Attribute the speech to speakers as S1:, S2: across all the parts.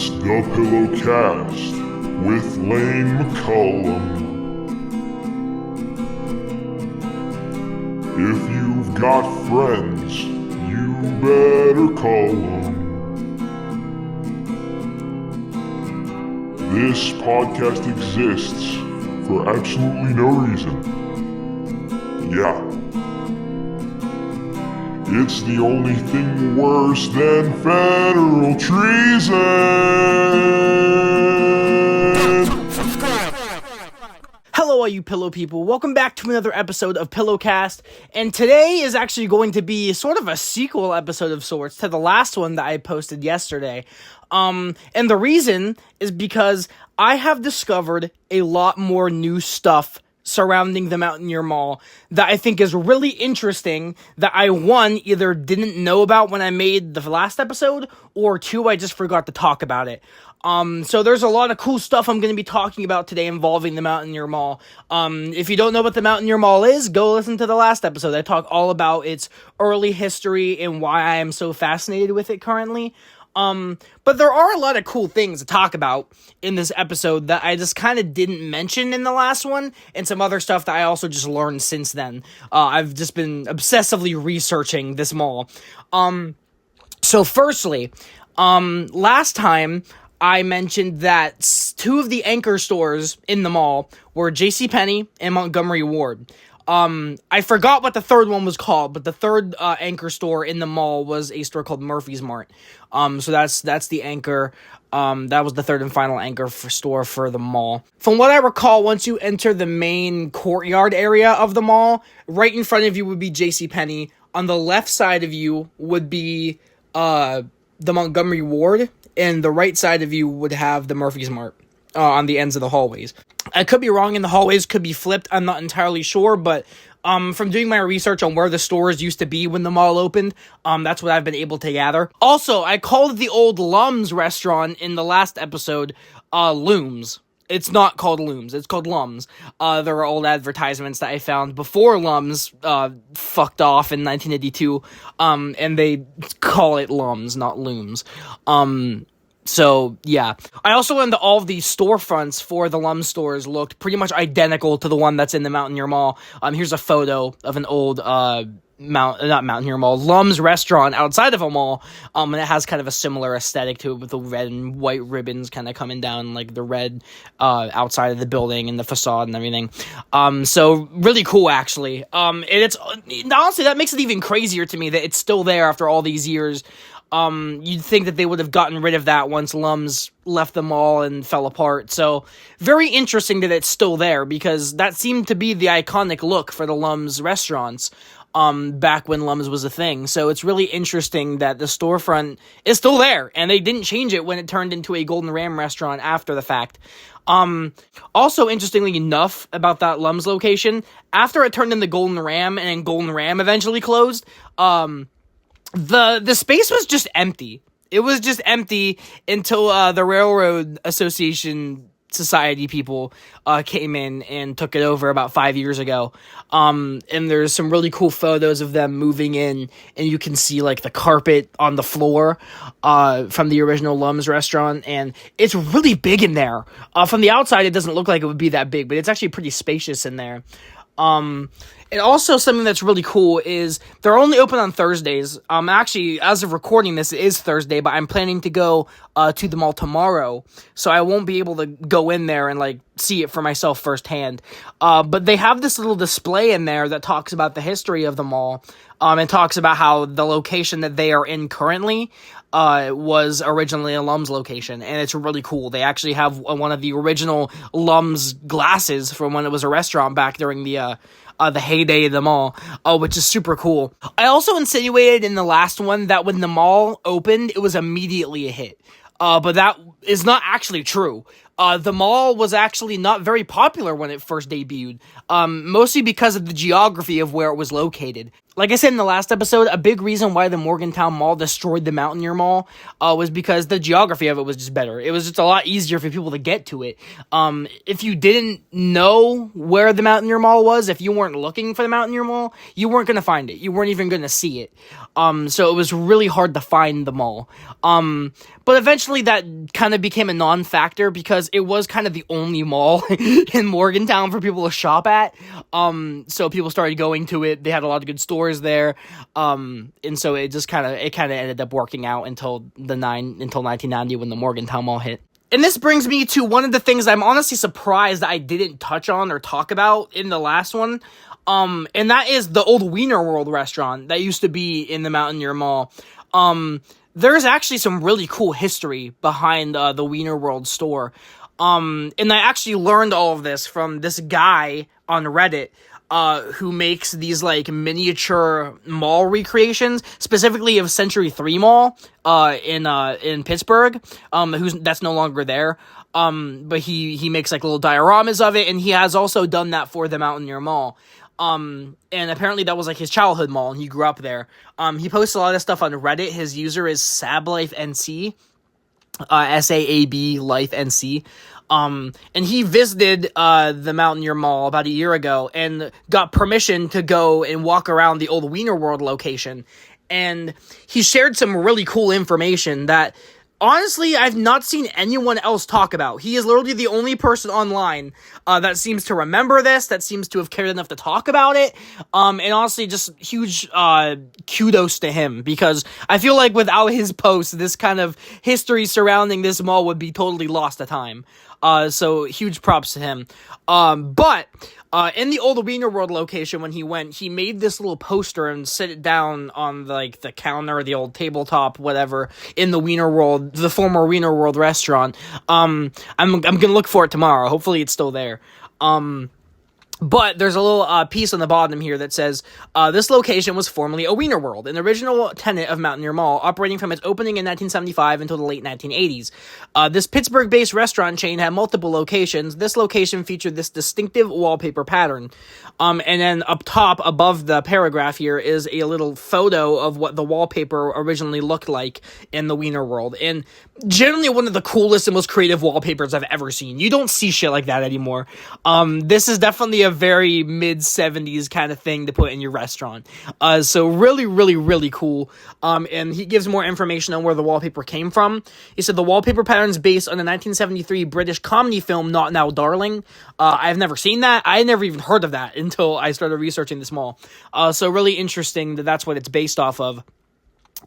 S1: It's the Pillowcast with Lane McCullum. If you've got friends, you better call them. This podcast exists for absolutely no reason. Yeah. It's the only thing worse than federal treason.
S2: Hello, all you pillow people. Welcome back to another episode of Pillowcast. And today is actually going to be sort of a sequel episode of sorts to the last one that I posted yesterday. And the reason is because I have discovered a lot more new stuff surrounding the Mountaineer Mall that I think is really interesting that I, one, either didn't know about when I made the last episode, or two, I just forgot to talk about it. So there's a lot of cool stuff I'm going to be talking about today involving the Mountaineer Mall. If you don't know what the Mountaineer Mall is, go listen to the last episode. I talk all about its early history and why I am so fascinated with it currently. But there are a lot of cool things to talk about in this episode that I just kind of didn't mention in the last one, and some other stuff that I also just learned since then. I've just been obsessively researching this mall. So firstly, last time I mentioned that two of the anchor stores in the mall were JCPenney and Montgomery Ward. I forgot what the third one was called, but the third anchor store in the mall was a store called Murphy's Mart. So that's the anchor. That was the third and final anchor store for the mall. From what I recall, once you enter the main courtyard area of the mall, right in front of you would be JCPenney. On the left side of you would be the Montgomery Ward, and the right side of you would have the Murphy's Mart on the ends of the hallways. I could be wrong, and the hallways could be flipped. I'm not entirely sure, but from doing my research on where the stores used to be when the mall opened, that's what I've been able to gather. Also, I called the old Lum's restaurant in the last episode Looms. It's not called Looms, it's called Lum's. There are old advertisements that I found before Lum's fucked off in 1982, and they call it Lum's, not Looms. So, yeah. I also learned that all of the storefronts for the Lum stores looked pretty much identical to the one that's in the Mountaineer Mall. Here's a photo of an old, not Mountaineer Mall, Lum's restaurant outside of a mall, and it has kind of a similar aesthetic to it with the red and white ribbons kind of coming down, like the red, outside of the building and the facade and everything. So really cool, actually. And it's, honestly, that makes it even crazier to me that it's still there after all these years. You'd think that they would have gotten rid of that once Lum's left the mall and fell apart. So, very interesting that it's still there, because that seemed to be the iconic look for the Lum's restaurants, back when Lum's was a thing. So, it's really interesting that the storefront is still there, and they didn't change it when it turned into a Golden Ram restaurant after the fact. Also, interestingly enough, about that Lum's location, after it turned into Golden Ram, and then Golden Ram eventually closed, the space was just empty. It was just empty until the Railroad Association Society people came in and took it over about 5 years ago. And there's some really cool photos of them moving in, and you can see like the carpet on the floor from the original Lum's restaurant, and it's really big in there. From the outside, it doesn't look like it would be that big, but it's actually pretty spacious in there. And also something that's really cool is they're only open on Thursdays. Actually, as of recording this, it is Thursday, but I'm planning to go to the mall tomorrow, so I won't be able to go in there and like see it for myself firsthand. But they have this little display in there that talks about the history of the mall, and talks about how the location that they are in currently was originally a Lum's location, and it's really cool. They actually have one of the original Lum's glasses from when it was a restaurant back during the heyday of the mall, which is super cool. I also insinuated in the last one that when the mall opened, it was immediately a hit. But that is not actually true. The mall was actually not very popular when it first debuted, mostly because of the geography of where it was located. like I said in the last episode, a big reason why the Morgantown Mall destroyed the Mountaineer Mall was because the geography of it was just better. It was just a lot easier for people to get to it. If you didn't know where the Mountaineer Mall was, if you weren't looking for the Mountaineer Mall, you weren't going to find it. You weren't even going to see it. So it was really hard to find the mall. But eventually that kind of became a non-factor because it was kind of the only mall in Morgantown for people to shop at. So people started going to it. They had a lot of good stores there. And so it just kind of ended up working out until 1990 when the Morgantown Mall hit. And this brings me to one of the things I'm honestly surprised that I didn't touch on or talk about in the last one. And that is the old Wiener World restaurant that used to be in the Mountaineer Mall. There's actually some really cool history behind the Wiener World store. And I actually learned all of this from this guy on Reddit who makes these like miniature mall recreations, specifically of Century 3 Mall in Pittsburgh, that's no longer there. But he makes like little dioramas of it, and he has also done that for the Mountaineer Mall. And apparently that was like his childhood mall, and he grew up there. He posts a lot of stuff on Reddit. His user is SaabLifeNC, SAAB Life NC. And he visited the Mountaineer Mall about a year ago and got permission to go and walk around the old Wiener World location. And he shared some really cool information that honestly, I've not seen anyone else talk about. He is literally the only person online that seems to remember this, that seems to have cared enough to talk about it. And honestly, just huge kudos to him, because I feel like without his post, this kind of history surrounding this mall would be totally lost to time. So huge props to him. But in the old Wiener World location, when he went, he made this little poster and set it down on the counter, the old tabletop, whatever, in the Wiener World, the former Wiener World restaurant. I'm gonna look for it tomorrow. Hopefully it's still there. But there's a little piece on the bottom here that says, this location was formerly a Wiener World, an original tenant of Mountaineer Mall, operating from its opening in 1975 until the late 1980s. This Pittsburgh-based restaurant chain had multiple locations. This location featured this distinctive wallpaper pattern. And then up top, above the paragraph here, is a little photo of what the wallpaper originally looked like in the Wiener World. And generally one of the coolest and most creative wallpapers I've ever seen. You don't see shit like that anymore. This is definitely a very mid-70s kind of thing to put in your restaurant. So really, really, really cool. And he gives more information on where the wallpaper came from. He said the wallpaper pattern is based on the 1973 British comedy film Not Now Darling. I've never seen that. I never even heard of that until I started researching this mall. So really interesting that that's what it's based off of.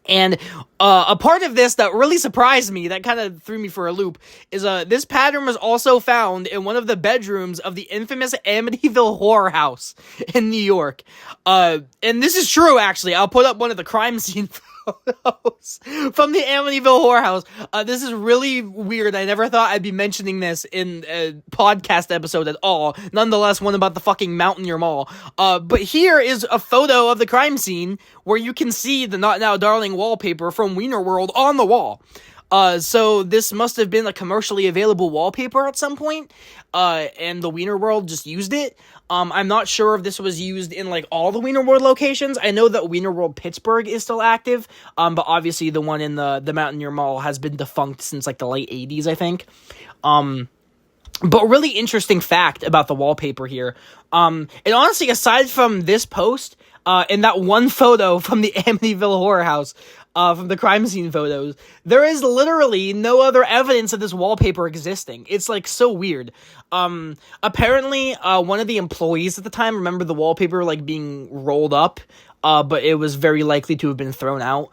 S2: And a part of this that really surprised me, that kind of threw me for a loop, is this pattern was also found in one of the bedrooms of the infamous Amityville Horror House in New York. And this is true, actually. I'll put up one of the crime scene photos from the Amityville Horror House. This is really weird. I never thought I'd be mentioning this in a podcast episode at all. Nonetheless, one about the fucking Mountaineer Mall. But here is a photo of the crime scene where you can see the Not Now Darling wallpaper from Wiener World on the wall. So this must have been a commercially available wallpaper at some point, and the Wiener World just used it. I'm not sure if this was used in, like, all the Wiener World locations. I know that Wiener World Pittsburgh is still active, but obviously the one in the Mountaineer Mall has been defunct since, like, the late 80s, I think. But really interesting fact about the wallpaper here. And honestly, aside from this post, and that one photo from the Amityville Horror House, from the crime scene photos, there is literally no other evidence of this wallpaper existing. It's, like, so weird. Apparently, one of the employees at the time remembered the wallpaper, like, being rolled up, but it was very likely to have been thrown out,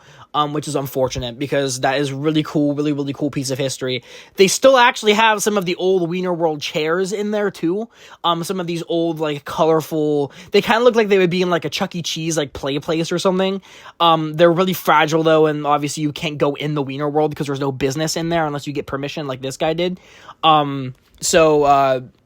S2: which is unfortunate, because that is really cool, really, really cool piece of history. They still actually have some of the old Wiener World chairs in there, too. Some of these old, like, colorful, they kind of look like they would be in, like, a Chuck E. Cheese, like, play place or something. They're really fragile, though, and obviously you can't go in the Wiener World because there's no business in there unless you get permission, like this guy did.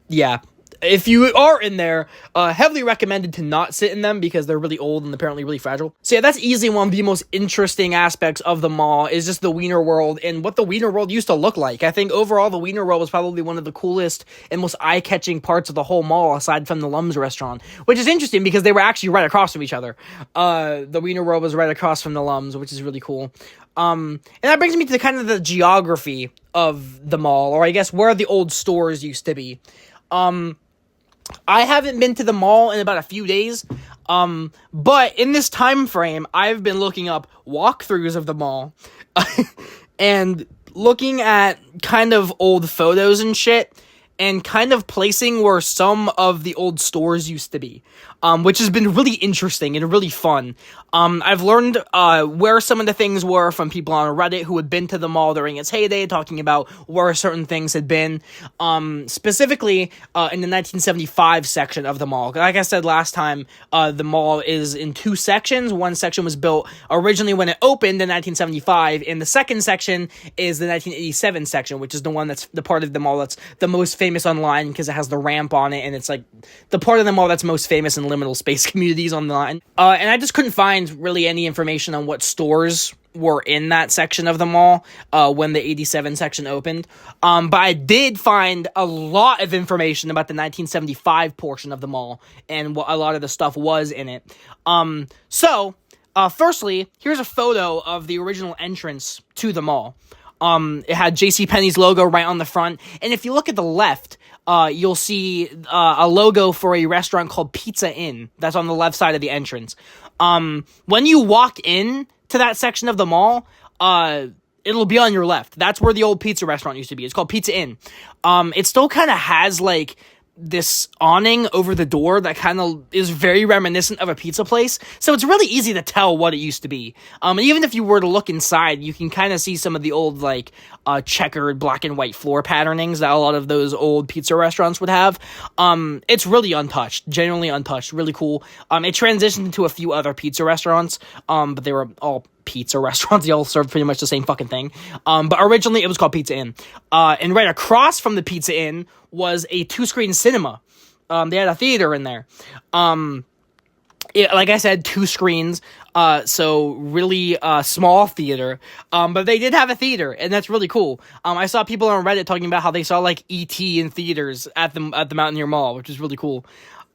S2: Yeah. if you are in there, heavily recommended to not sit in them because they're really old and apparently really fragile. So yeah, that's easily one of the most interesting aspects of the mall is just the Wiener World and what the Wiener World used to look like. I think overall the Wiener World was probably one of the coolest and most eye-catching parts of the whole mall aside from the Lum's restaurant, which is interesting because they were actually right across from each other. The Wiener World was right across from the Lum's, which is really cool. And that brings me to the geography of the mall, or I guess where the old stores used to be. I haven't been to the mall in about a few days, but in this time frame, I've been looking up walkthroughs of the mall, and looking at kind of old photos and shit, and kind of placing where some of the old stores used to be, which has been really interesting and really fun. I've learned where some of the things were from people on Reddit who had been to the mall during its heyday, talking about where certain things had been, specifically in the 1975 section of the mall. Like I said last time, the mall is in two sections. One section was built originally when it opened in 1975, and the second section is the 1987 section, which is the one that's the part of the mall that's the most famous online because it has the ramp on it, and it's like the part of the mall that's most famous in liminal space communities online. And I just couldn't find really any information on what stores were in that section of the mall when the 87 section opened. But I did find a lot of information about the 1975 portion of the mall and what a lot of the stuff was in it. So firstly, here's a photo of the original entrance to the mall. It had JCPenney's logo right on the front, and if you look at the left, you'll see a logo for a restaurant called Pizza Inn. That's on the left side of the entrance. When you walk in to that section of the mall, it'll be on your left. That's where the old pizza restaurant used to be. It's called Pizza Inn. It still kind of has, like, this awning over the door that kind of is very reminiscent of a pizza place. So it's really easy to tell what it used to be. Even if you were to look inside, you can kind of see some of the old, like, checkered black and white floor patternings that a lot of those old pizza restaurants would have. It's really untouched, genuinely untouched, really cool. It transitioned into a few other pizza restaurants, but they were all pizza restaurants. They all served pretty much the same fucking thing. But originally it was called Pizza Inn. And right across from the Pizza Inn was a 2-screen cinema. They had a theater in there. Like I said, 2 screens. So really small theater. But they did have a theater, and that's really cool. I saw people on Reddit talking about how they saw like E.T. in theaters at the Mountaineer Mall, which is really cool.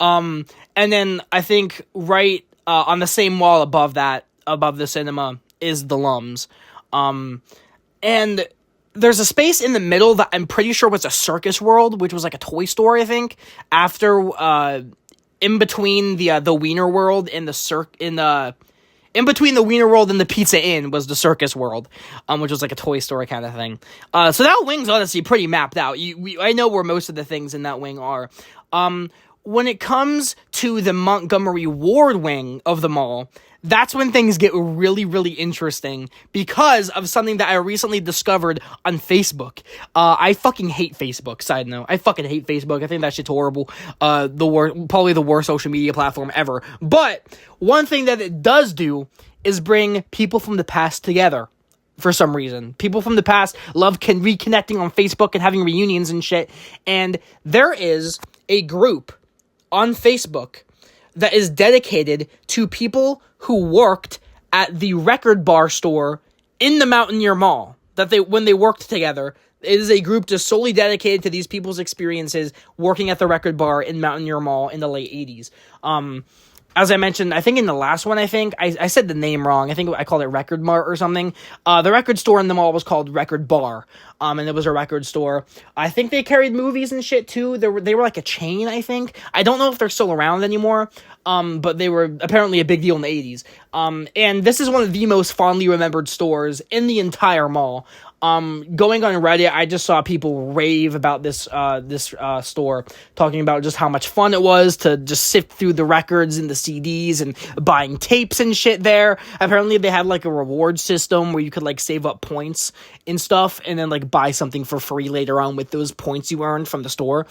S2: And then I think right on the same wall above the cinema is the Lum's. And there's a space in the middle that I'm pretty sure was a Circus World, which was like a toy store, I think, after, in between the Wiener World and in between the Wiener World and the Pizza Inn was the Circus World, which was like a toy store kind of thing. So that wing's honestly pretty mapped out. I know where most of the things in that wing are. When it comes to the Montgomery Ward wing of the mall, that's when things get really, really interesting because of something that I recently discovered on Facebook. I fucking hate Facebook, side note. I fucking hate Facebook. I think that shit's horrible. Probably the worst social media platform ever. But one thing that it does do is bring people from the past together. For some reason. People from the past love reconnecting on Facebook and having reunions and shit. And there is a group on Facebook that is dedicated to people who worked at the Record Bar store in the Mountaineer Mall. When they worked together, it is a group just solely dedicated to these people's experiences working at the Record Bar in Mountaineer Mall in the late 80s. As I mentioned, I think in the last one, I said the name wrong. I think I called it Record Mart or something. The record store in the mall was called Record Bar, and it was a record store. I think they carried movies and shit, too. They were like a chain, I think. I don't know if they're still around anymore, but they were apparently a big deal in the 80s. And this is one of the most fondly remembered stores in the entire mall. Going on Reddit, I just saw people rave about this store, talking about just how much fun it was to just sift through the records and the CDs and buying tapes and shit there. Apparently they had like a reward system where you could like save up points and stuff and then like buy something for free later on with those points you earned from the store.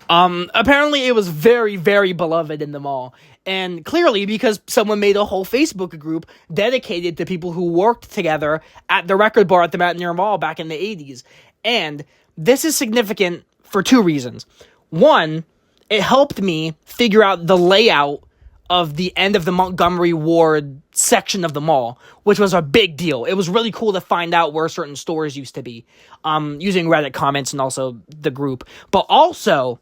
S2: Apparently it was very, very beloved in the mall. And clearly because someone made a whole Facebook group dedicated to people who worked together at the Record Bar at the Mountaineer Mall back in the 80s. And this is significant for 2 reasons. One, it helped me figure out the layout of the end of the Montgomery Ward section of the mall, which was a big deal. It was really cool to find out where certain stores used to be, using Reddit comments and also the group. But also,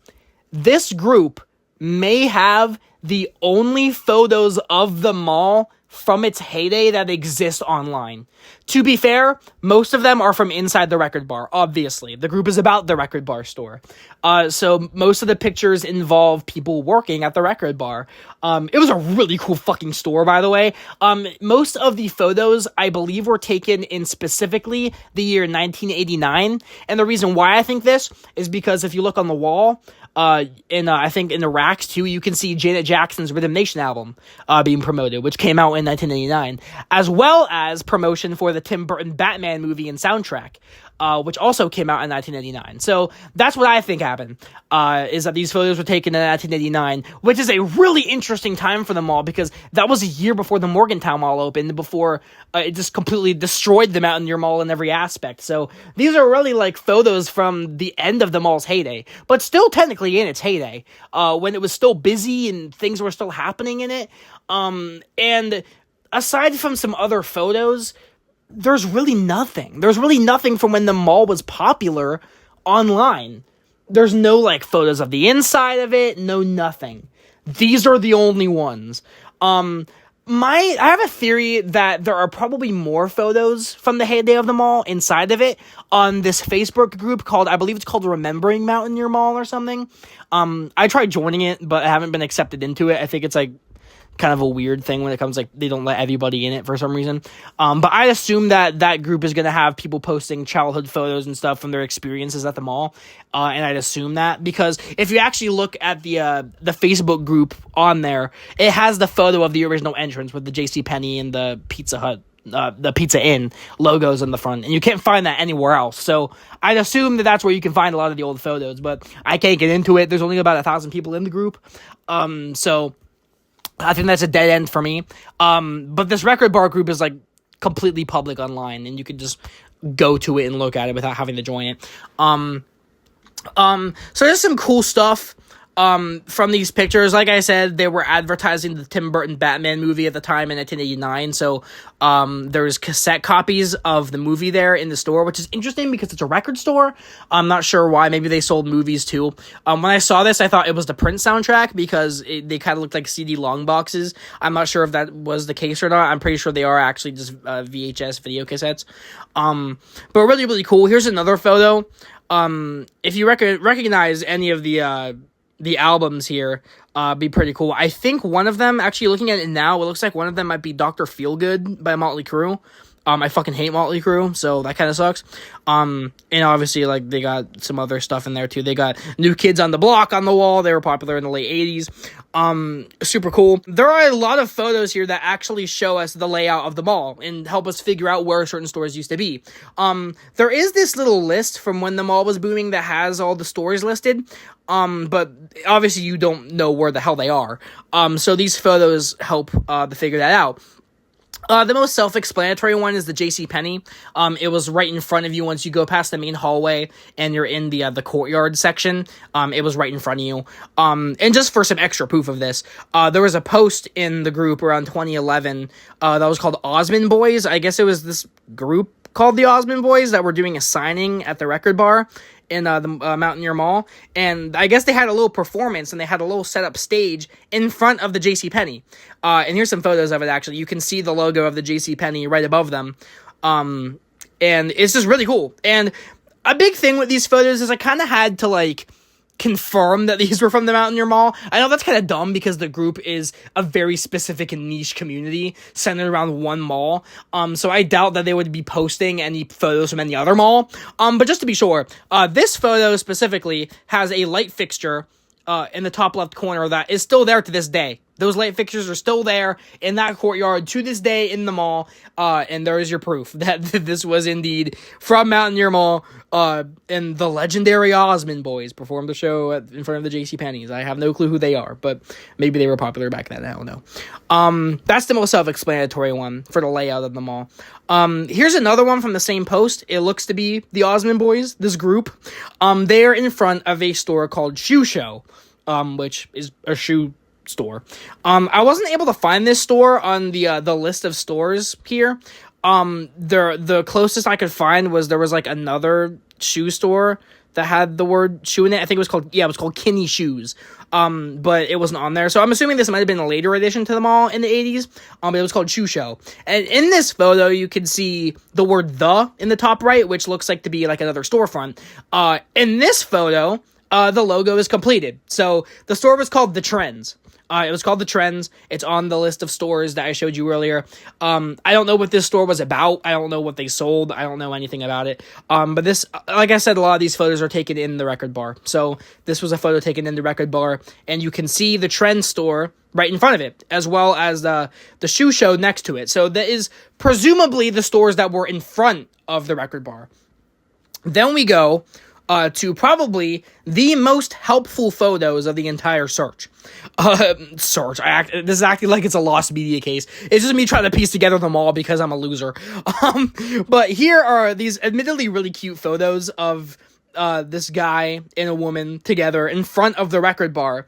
S2: this group may have the only photos of the mall from its heyday that exist online. To be fair, most of them are from inside the Record Bar, obviously. The group is about the Record Bar store. So most of the pictures involve people working at the Record Bar. It was a really cool fucking store, by the way. Most of the photos, I believe, were taken in specifically the year 1989. And the reason why I think this is because if you look on the wall, I think in the racks too, you can see Janet Jackson's Rhythm Nation album being promoted, which came out in 1989, as well as promotion for the Tim Burton Batman movie and soundtrack, which also came out in 1989. So that's what I think happened, is that these photos were taken in 1989, which is a really interesting time for the mall because that was a year before the Morgantown Mall opened, before it just completely destroyed the Mountaineer Mall in every aspect. So these are really like photos from the end of the mall's heyday, but still technically in its heyday, when it was still busy and things were still happening in it. And aside from some other photos, there's really nothing. There's really nothing from when the mall was popular online. There's no, like, photos of the inside of it, no nothing. These are the only ones. I have a theory that there are probably more photos from the heyday of the mall inside of it on this Facebook group called, I believe it's called Remembering Mountaineer Mall or something. I tried joining it, but I haven't been accepted into it. I think it's, like, kind of a weird thing when it comes, like, they don't let everybody in it for some reason. But I assume that group is going to have people posting childhood photos and stuff from their experiences at the mall. And I'd assume that because if you actually look at the Facebook group on there, it has the photo of the original entrance with the JCPenney and the Pizza Hut, the Pizza Inn logos on the front, and you can't find that anywhere else. So I'd assume that that's where you can find a lot of the old photos, but I can't get into it. There's only about 1,000 people in the group. So I think that's a dead end for me. But this Record Bar group is like completely public online, and you can just go to it and look at it without having to join it. So there's some cool stuff from these pictures. Like I said, they were advertising the Tim Burton Batman movie at the time in 1989. So there's cassette copies of the movie there in the store, which is interesting because it's a record store. I'm not sure why. Maybe they sold movies too. When I saw this, I thought it was the Prince soundtrack because they kind of looked like CD long boxes. I'm not sure if that was the case or not. I'm pretty sure they are actually just VHS video cassettes. But really, really cool. Here's another photo. If you recognize any of the albums here, be pretty cool. I think one of them, actually looking at it now, it looks like one of them might be Dr. Feelgood by Motley Crue. I fucking hate Motley Crue, so that kind of sucks. And obviously, like, they got some other stuff in there, too. They got New Kids on the Block on the wall. They were popular in the late 80s. Super cool. There are a lot of photos here that actually show us the layout of the mall and help us figure out where certain stores used to be. There is this little list from when the mall was booming that has all the stores listed. But obviously you don't know where the hell they are. So these photos help to figure that out. The most self-explanatory one is the JCPenney. It was right in front of you once you go past the main hallway and you're in the courtyard section. It was right in front of you. And just for some extra proof of this, there was a post in the group around 2011 that was called Osmond Boys. I guess it was this group called the Osmond Boys that were doing a signing at the Record Bar in the Mountaineer Mall, and I guess they had a little performance, and they had a little set-up stage in front of the JCPenney. And here's some photos of it, actually. You can see the logo of the JCPenney right above them, and it's just really cool. And a big thing with these photos is I kind of had to, like, confirm that these were from the Mountaineer Mall. I know that's kind of dumb because the group is a very specific and niche community centered around one mall. So I doubt that they would be posting any photos from any other mall. But just to be sure, this photo specifically has a light fixture in the top left corner that is still there to this day. Those light fixtures are still there in that courtyard to this day in the mall, and there is your proof that this was indeed from Mountaineer Mall, and the legendary Osmond Boys performed the show in front of the JCPenney's. I have no clue who they are, but maybe they were popular back then, I don't know. That's the most self-explanatory one for the layout of the mall. Here's another one from the same post. It looks to be the Osmond Boys, this group. They are in front of a store called Shoe Show. which is a shoe store. I wasn't able to find this store on the list of stores here. The closest I could find was there was like another shoe store that had the word shoe in it. I think it was called Kinney Shoes. But it wasn't on there. So I'm assuming this might have been a later addition to the mall in the 80s. But it was called Shoe Show. And in this photo, you can see the word "the" in the top right, which looks like to be like another storefront. In this photo, the logo is completed. So the store was called The Trends. It was called The Trends. It's on the list of stores that I showed you earlier. I don't know what this store was about. I don't know what they sold. I don't know anything about it. But this, like I said, a lot of these photos are taken in the Record Bar. So this was a photo taken in the Record Bar, and you can see the Trends store right in front of it, as well as the Shoe Show next to it. So that is presumably the stores that were in front of the Record Bar. Then we go to probably the most helpful photos of the entire search. This is acting like it's a lost media case. It's just me trying to piece together the mall because I'm a loser. But here are these admittedly really cute photos of this guy and a woman together in front of the Record Bar.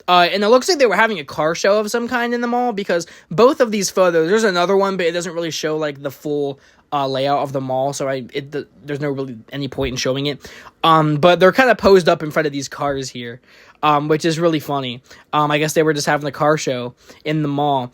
S2: And it looks like they were having a car show of some kind in the mall, because both of these photos, there's another one, but it doesn't really show like the full layout of the mall, so there's no really any point in showing it. But they're kind of posed up in front of these cars here, which is really funny. I guess they were just having a car show in the mall.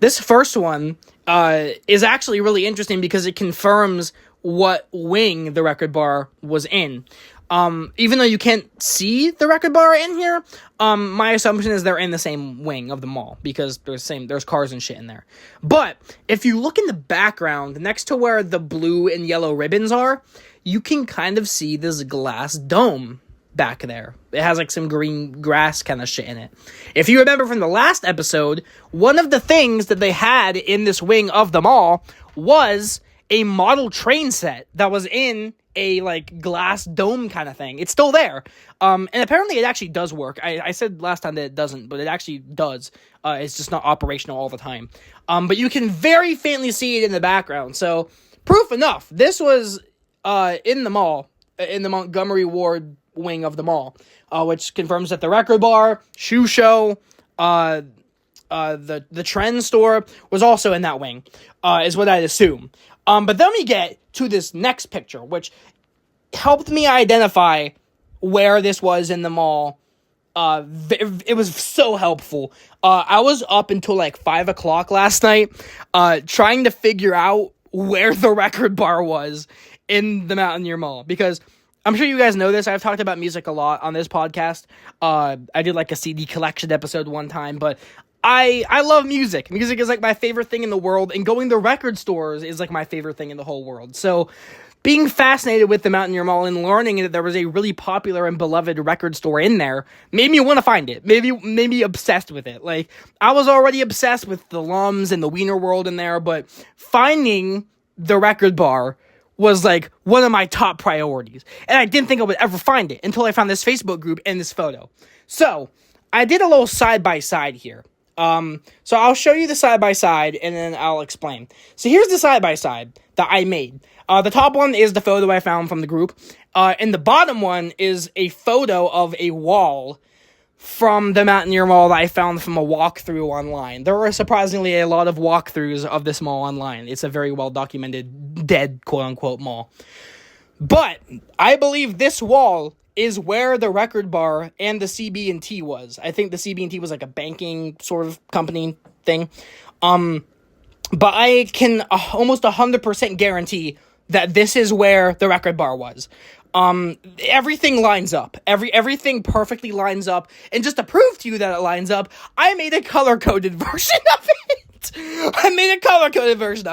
S2: This first one is actually really interesting because it confirms what wing the Record Bar was in. Even though you can't see the Record Bar in here, my assumption is they're in the same wing of the mall, because there's cars and shit in there. But if you look in the background next to where the blue and yellow ribbons are, you can kind of see this glass dome back there. It has like some green grass kind of shit in it. If you remember from the last episode, one of the things that they had in this wing of the mall was a model train set that was in a like glass dome kind of thing. It's still there. And apparently it actually does work. I said last time that it doesn't, but it actually does. It's just not operational all the time. But you can very faintly see it in the background. So proof enough. This was in the mall, in the Montgomery Ward wing of the mall, which confirms that the Record Bar, Shoe Show, the Trend store was also in that wing, is what I'd assume. But then we get to this next picture, which helped me identify where this was in the mall. It was so helpful. I was up until like 5 o'clock last night, trying to figure out where the Record Bar was in the Mountaineer Mall, because I'm sure you guys know this. I've talked about music a lot on this podcast. I did like a CD collection episode one time, but I love music. Music is like my favorite thing in the world, and going to record stores is like my favorite thing in the whole world. So being fascinated with the Mountaineer Mall and learning that there was a really popular and beloved record store in there made me want to find it. Made me obsessed with it. Like, I was already obsessed with the Lums and the Wiener World in there, but finding the Record Bar was like one of my top priorities. And I didn't think I would ever find it until I found this Facebook group and this photo. So I did a little side-by-side here. So I'll show you the side-by-side, and then I'll explain. So here's the side-by-side that I made. The top one is the photo I found from the group, and the bottom one is a photo of a wall from the Mountaineer Mall that I found from a walkthrough online. There are surprisingly a lot of walkthroughs of this mall online. It's a very well-documented, dead, quote-unquote, mall. But I believe this wall is where the Record Bar and the CB&T was. I think the CB&T was like a banking sort of company thing. But I can almost 100% guarantee that this is where the Record Bar was. Everything lines up. Everything perfectly lines up. And just to prove to you that it lines up, I made a color-coded version of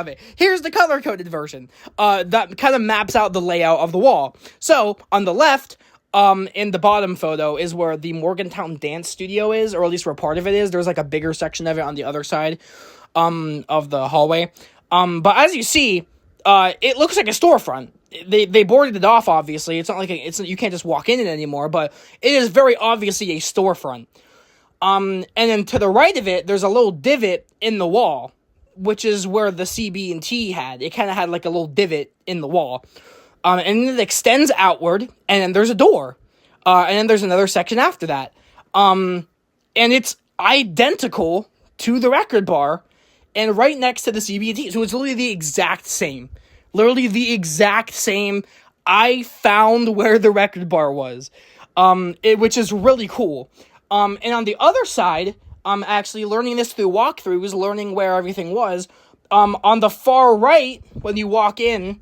S2: it. Here's the color-coded version. That kind of maps out the layout of the wall. So, on the left, in the bottom photo is where the Morgantown Dance Studio is, or at least where part of it is. There's like a bigger section of it on the other side, of the hallway. But as you see, it looks like a storefront. They boarded it off, obviously. It's not like you can't just walk in it anymore, but it is very obviously a storefront. And then to the right of it, there's a little divot in the wall, which is where the CB&T had. It kind of had like a little divot in the wall. And it extends outward, and then there's a door. And then there's another section after that. And it's identical to the Record Bar, and right next to the CB&T. So it's literally the exact same. Literally the exact same. I found where the Record Bar was, which is really cool. And on the other side, actually learning this through walkthroughs, learning where everything was. On the far right, when you walk in,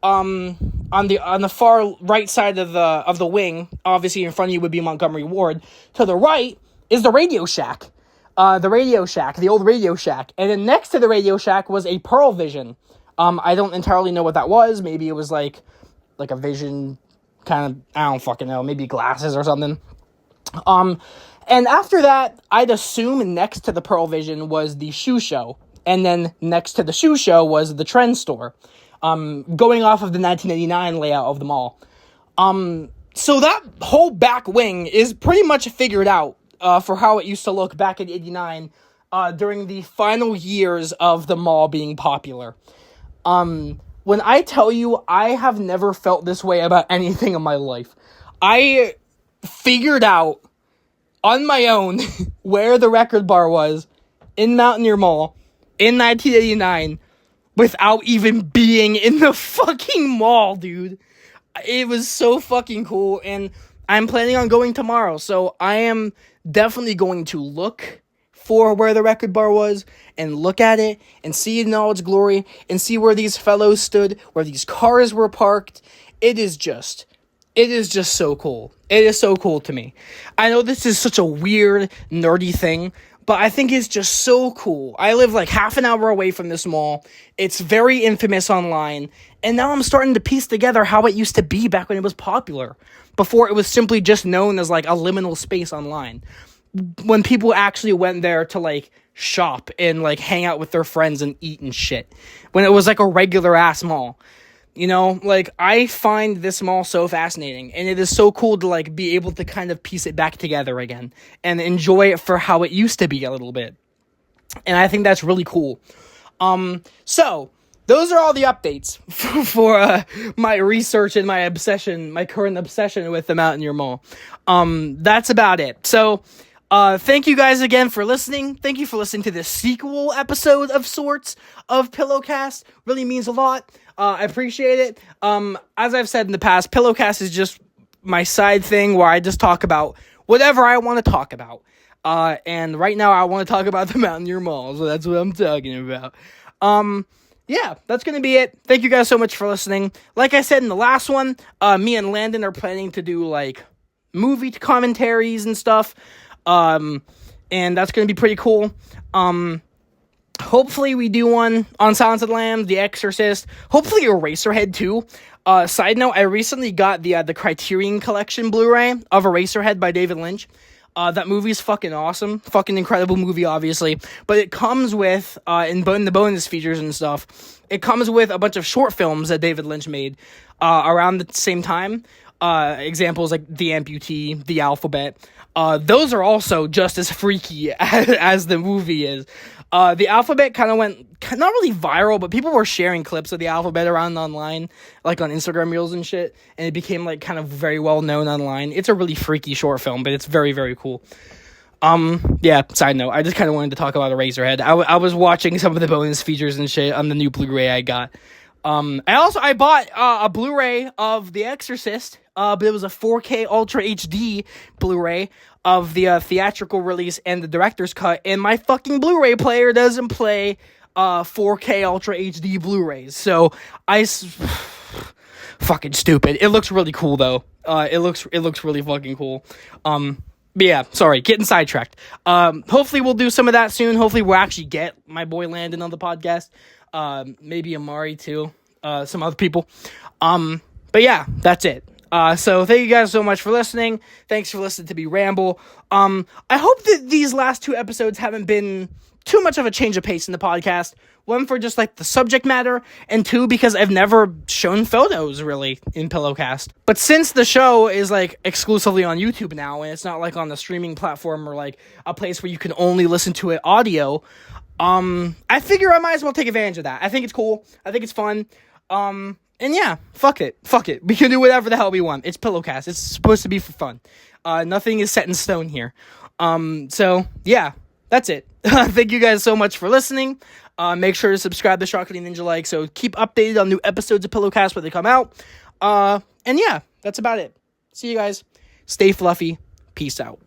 S2: on the far right side of the wing, obviously in front of you would be Montgomery Ward. To the right is the Radio Shack. The old Radio Shack. And then next to the Radio Shack was a Pearl Vision. I don't entirely know what that was. Maybe it was like a vision kind of, I don't fucking know, maybe glasses or something. And after that, I'd assume next to the Pearl Vision was the shoe show. And then next to the shoe show was the Trend store. Going off of the 1989 layout of the mall. So that whole back wing is pretty much figured out, for how it used to look back in 89, during the final years of the mall being popular. When I tell you, I have never felt this way about anything in my life. I figured out on my own where the Record Bar was in Mountaineer Mall in 1989 without even being in the fucking mall, dude. It was so fucking cool, and I'm planning on going tomorrow, so I am definitely going to look for where the Record Bar was, and look at it, and see it in all its glory, and see where these fellows stood, where these cars were parked. It is just so cool. It is so cool to me. I know this is such a weird, nerdy thing, but I think it's just so cool. I live like half an hour away from this mall. It's very infamous online, and now I'm starting to piece together how it used to be back when it was popular, before it was simply just known as like a liminal space online. When people actually went there to like shop and like hang out with their friends and eat and shit. When it was like a regular ass mall. You know, like, I find this mall so fascinating, and it is so cool to, like, be able to kind of piece it back together again, and enjoy it for how it used to be a little bit, and I think that's really cool. So, those are all the updates for my research and my current obsession with the Mountaineer Mall. That's about it. So, thank you guys again for listening. Thank you for listening to this sequel episode of sorts of Pillowcast. Really means a lot. I appreciate it. As I've said in the past, Pillowcast is just my side thing where I just talk about whatever I want to talk about. And right now I want to talk about the Mountaineer Mall, so that's what I'm talking about. Yeah, that's going to be it. Thank you guys so much for listening. Like I said in the last one, me and Landon are planning to do, like, movie commentaries and stuff. And that's going to be pretty cool. Hopefully we do one on Silence of the Lambs, The Exorcist, hopefully Eraserhead too. Side note, I recently got the Criterion Collection Blu-ray of Eraserhead by David Lynch. That movie's fucking awesome. Fucking incredible movie, obviously. But it comes with, in the bonus features and stuff, it comes with a bunch of short films that David Lynch made, around the same time. Examples like The Amputee, The Alphabet. Those are also just as freaky as the movie is. The Alphabet kind of went, not really viral, but people were sharing clips of The Alphabet around online, like on Instagram Reels and shit, and it became, like, kind of very well known online. It's a really freaky short film, but it's very, very cool. Yeah, side note, I just kind of wanted to talk about Eraserhead. I was watching some of the bonus features and shit on the new Blu-ray I got. I bought a Blu-ray of The Exorcist, but it was a 4K Ultra HD Blu-ray of the theatrical release and the director's cut, and my fucking Blu-ray player doesn't play 4K Ultra HD Blu-rays, so fucking stupid. It looks really cool though. It looks really fucking cool. But yeah, sorry, getting sidetracked. Hopefully we'll do some of that soon. Hopefully we'll actually get my boy Landon on the podcast. Maybe Amari too. Some other people. But yeah, that's it. So thank you guys so much for listening. Thanks for listening to me ramble. I hope that these last two episodes haven't been too much of a change of pace in the podcast. One, for just, like, the subject matter, and two, because I've never shown photos, really, in Pillowcast. But since the show is, like, exclusively on YouTube now, and it's not, like, on the streaming platform or, like, a place where you can only listen to it audio, I figure I might as well take advantage of that. I think it's cool. I think it's fun. And yeah, fuck it. We can do whatever the hell we want. It's Pillowcast. It's supposed to be for fun. Nothing is set in stone here. So yeah, that's it. Thank you guys so much for listening. Make sure to subscribe to Shockley Ninja Like, so keep updated on new episodes of Pillowcast when they come out. And yeah, that's about it. See you guys. Stay fluffy. Peace out.